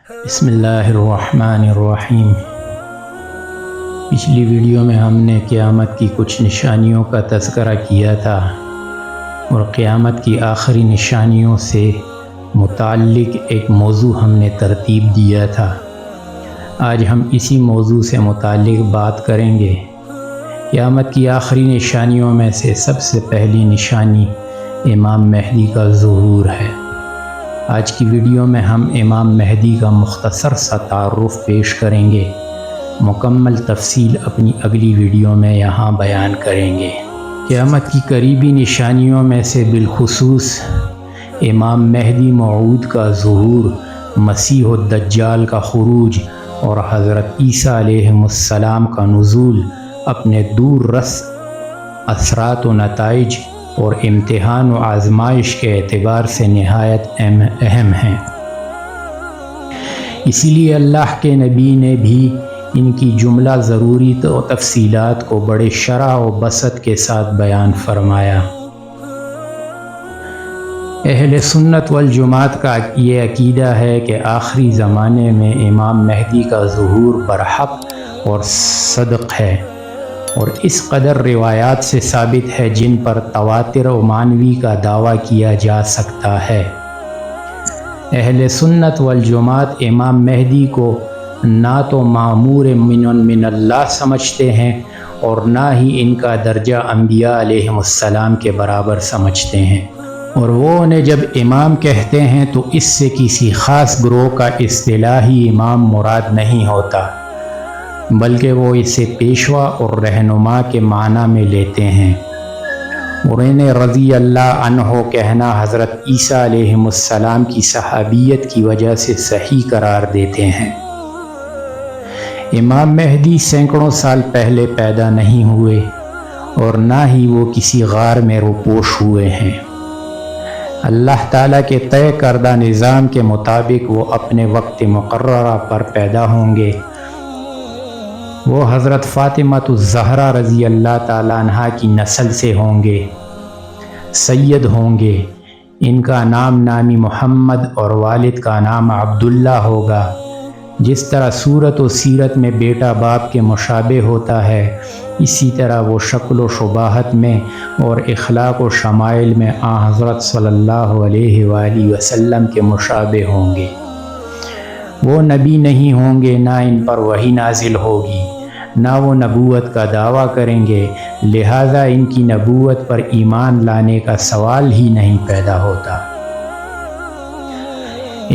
بسم اللہ الرحمن الرحیم۔ پچھلی ویڈیو میں ہم نے قیامت کی کچھ نشانیوں کا تذکرہ کیا تھا اور قیامت کی آخری نشانیوں سے متعلق ایک موضوع ہم نے ترتیب دیا تھا۔ آج ہم اسی موضوع سے متعلق بات کریں گے۔ قیامت کی آخری نشانیوں میں سے سب سے پہلی نشانی امام مہدی کا ظہور ہے۔ آج کی ویڈیو میں ہم امام مہدی کا مختصر سا تعارف پیش کریں گے، مکمل تفصیل اپنی اگلی ویڈیو میں یہاں بیان کریں گے۔ قیامت کی قریبی نشانیوں میں سے بالخصوص امام مہدی موعود کا ظہور، مسیح الدجال کا خروج اور حضرت عیسیٰ علیہ السلام کا نزول اپنے دور رس اثرات و نتائج اور امتحان و آزمائش کے اعتبار سے نہایت اہم ہیں۔ اسی لیے اللہ کے نبی نے بھی ان کی جملہ ضروری تفصیلات کو بڑے شرح و بسط کے ساتھ بیان فرمایا۔ اہل سنت والجماعت کا یہ عقیدہ ہے کہ آخری زمانے میں امام مہدی کا ظہور برحق اور صدق ہے، اور اس قدر روایات سے ثابت ہے جن پر تواتر و معنوی کا دعویٰ کیا جا سکتا ہے۔ اہل سنت والجماعت امام مہدی کو نہ تو مامور من اللہ سمجھتے ہیں اور نہ ہی ان کا درجہ انبیاء علیہ السلام کے برابر سمجھتے ہیں، اور وہ انہیں جب امام کہتے ہیں تو اس سے کسی خاص گروہ کا اصطلاحی امام مراد نہیں ہوتا، بلکہ وہ اسے پیشوا اور رہنما کے معنی میں لیتے ہیں، اور انہیں رضی اللہ عنہ کہنا حضرت عیسیٰ علیہ السلام کی صحابیت کی وجہ سے صحیح قرار دیتے ہیں۔ امام مہدی سینکڑوں سال پہلے پیدا نہیں ہوئے اور نہ ہی وہ کسی غار میں روپوش ہوئے ہیں۔ اللہ تعالیٰ کے طے کردہ نظام کے مطابق وہ اپنے وقت مقررہ پر پیدا ہوں گے۔ وہ حضرت فاطمہ الزہرا رضی اللہ تعالیٰ عنہا کی نسل سے ہوں گے، سید ہوں گے۔ ان کا نام نامی محمد اور والد کا نام عبداللہ ہوگا۔ جس طرح صورت و سیرت میں بیٹا باپ کے مشابہ ہوتا ہے، اسی طرح وہ شکل و شباہت میں اور اخلاق و شمائل میں حضرت صلی اللہ علیہ وآلہ وسلم کے مشابہ ہوں گے۔ وہ نبی نہیں ہوں گے، نہ ان پر وحی نازل ہوگی، نہ وہ نبوت کا دعویٰ کریں گے، لہذا ان کی نبوت پر ایمان لانے کا سوال ہی نہیں پیدا ہوتا۔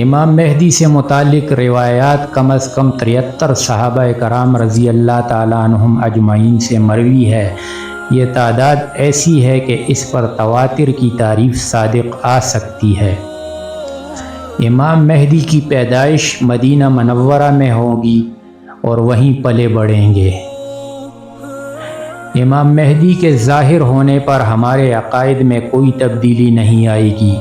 امام مہدی سے متعلق روایات کم از کم 73 صحابہ کرام رضی اللہ تعالیٰ عنہم اجمعین سے مروی ہے۔ یہ تعداد ایسی ہے کہ اس پر تواتر کی تعریف صادق آ سکتی ہے۔ امام مہدی کی پیدائش مدینہ منورہ میں ہوگی اور وہیں پلے بڑھیں گے۔ امام مہدی کے ظاہر ہونے پر ہمارے عقائد میں کوئی تبدیلی نہیں آئے گی،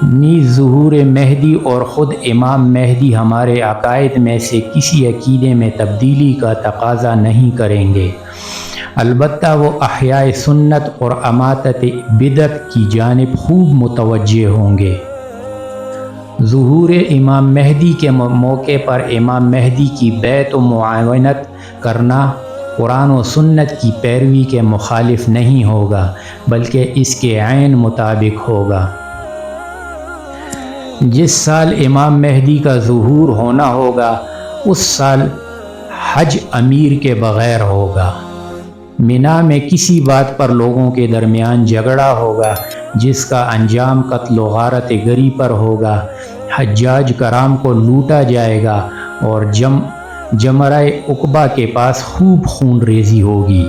نیز ظہور مہدی اور خود امام مہدی ہمارے عقائد میں سے کسی عقیدے میں تبدیلی کا تقاضا نہیں کریں گے، البتہ وہ احیاء سنت اور اماتت بدعت کی جانب خوب متوجہ ہوں گے۔ ظہور امام مہدی کے موقع پر امام مہدی کی بیعت و معاونت کرنا قرآن و سنت کی پیروی کے مخالف نہیں ہوگا، بلکہ اس کے عین مطابق ہوگا۔ جس سال امام مہدی کا ظہور ہونا ہوگا اس سال حج امیر کے بغیر ہوگا۔ مینا میں کسی بات پر لوگوں کے درمیان جھگڑا ہوگا جس کا انجام قتل و غارت گری پر ہوگا۔ حجاج کرام کو لوٹا جائے گا اور جمرہ عقبہ کے پاس خوب خون ریزی ہوگی۔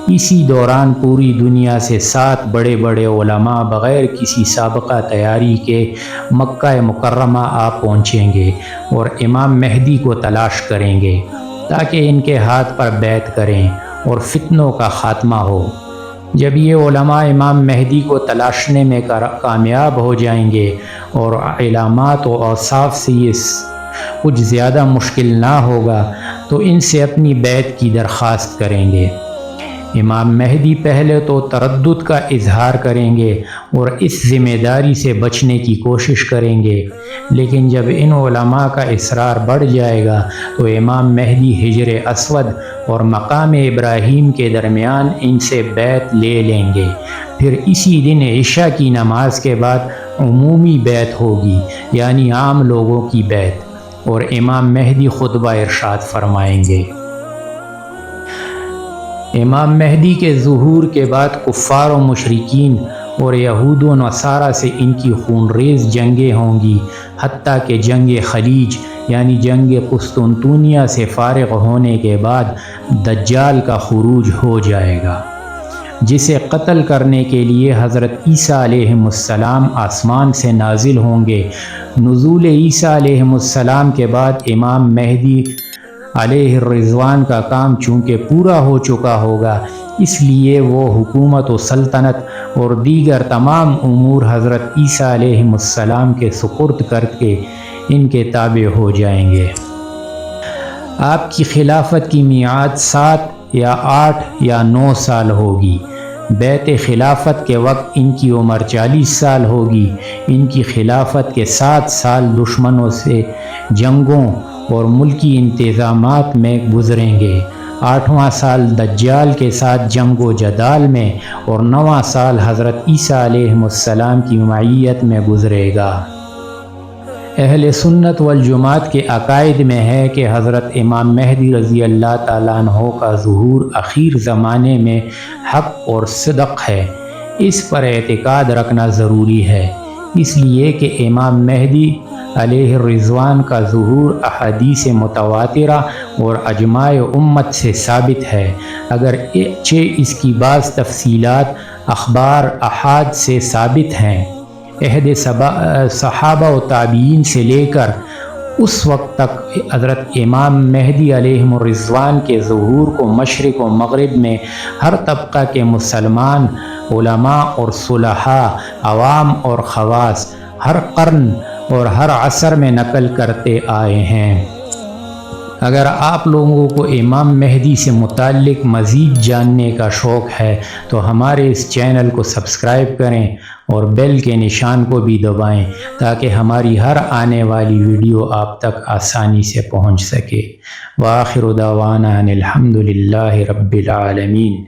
اسی دوران پوری دنیا سے 7 بڑے بڑے علماء بغیر کسی سابقہ تیاری کے مکہ مکرمہ آ پہنچیں گے اور امام مہدی کو تلاش کریں گے تاکہ ان کے ہاتھ پر بیعت کریں اور فتنوں کا خاتمہ ہو۔ جب یہ علماء امام مہدی کو تلاشنے میں کامیاب ہو جائیں گے اور علامات و اوصاف سے یہ کچھ زیادہ مشکل نہ ہوگا تو ان سے اپنی بیعت کی درخواست کریں گے۔ امام مہدی پہلے تو تردد کا اظہار کریں گے اور اس ذمہ داری سے بچنے کی کوشش کریں گے، لیکن جب ان علماء کا اصرار بڑھ جائے گا تو امام مہدی حجر اسود اور مقام ابراہیم کے درمیان ان سے بیعت لے لیں گے۔ پھر اسی دن عشاء کی نماز کے بعد عمومی بیعت ہوگی، یعنی عام لوگوں کی بیعت، اور امام مہدی خطبہ ارشاد فرمائیں گے۔ امام مہدی کے ظہور کے بعد کفار و مشرکین اور یہود و نصارہ سے ان کی خونریز جنگیں ہوں گی، حتیٰ کہ جنگ خلیج یعنی جنگ قسطنطنیہ سے فارغ ہونے کے بعد دجال کا خروج ہو جائے گا، جسے قتل کرنے کے لیے حضرت عیسیٰ علیہ السلام آسمان سے نازل ہوں گے۔ نزول عیسیٰ علیہ السلام کے بعد امام مہدی علیہ الرضوان کا کام چونکہ پورا ہو چکا ہوگا، اس لیے وہ حکومت و سلطنت اور دیگر تمام امور حضرت عیسیٰ علیہ السلام کے سپرد کر کے ان کے تابع ہو جائیں گے۔ آپ کی خلافت کی میعاد 7 یا 8 یا 9 سال ہوگی۔ بیعت خلافت کے وقت ان کی عمر 40 سال ہوگی۔ ان کی خلافت کے 7 سال دشمنوں سے جنگوں اور ملکی انتظامات میں گزریں گے۔ 8واں سال دجال کے ساتھ جنگ و جدال میں اور 9واں سال حضرت عیسیٰ علیہ السلام کی معیت میں گزرے گا۔ اہل سنت والجماعت کے عقائد میں ہے کہ حضرت امام مہدی رضی اللہ تعالیٰ عنہ کا ظہور اخیر زمانے میں حق اور صدق ہے۔ اس پر اعتقاد رکھنا ضروری ہے، اس لیے کہ امام مہدی علیہ الرضوان کا ظہور احادیث متواترہ اور اجماع امت سے ثابت ہے، اگرچہ اس کی بعض تفصیلات اخبار احاد سے ثابت ہیں۔ عہد صحابہ و تابعین سے لے کر اس وقت تک حضرت امام مہدی علیہ الرضوان کے ظہور کو مشرق و مغرب میں ہر طبقہ کے مسلمان، علماء اور صلحاء، عوام اور خواص، ہر قرن اور ہر عصر میں نقل کرتے آئے ہیں۔ اگر آپ لوگوں کو امام مہدی سے متعلق مزید جاننے کا شوق ہے تو ہمارے اس چینل کو سبسکرائب کریں اور بیل کے نشان کو بھی دبائیں تاکہ ہماری ہر آنے والی ویڈیو آپ تک آسانی سے پہنچ سکے۔ وآخر دعوانا ان الحمد للہ رب العالمین۔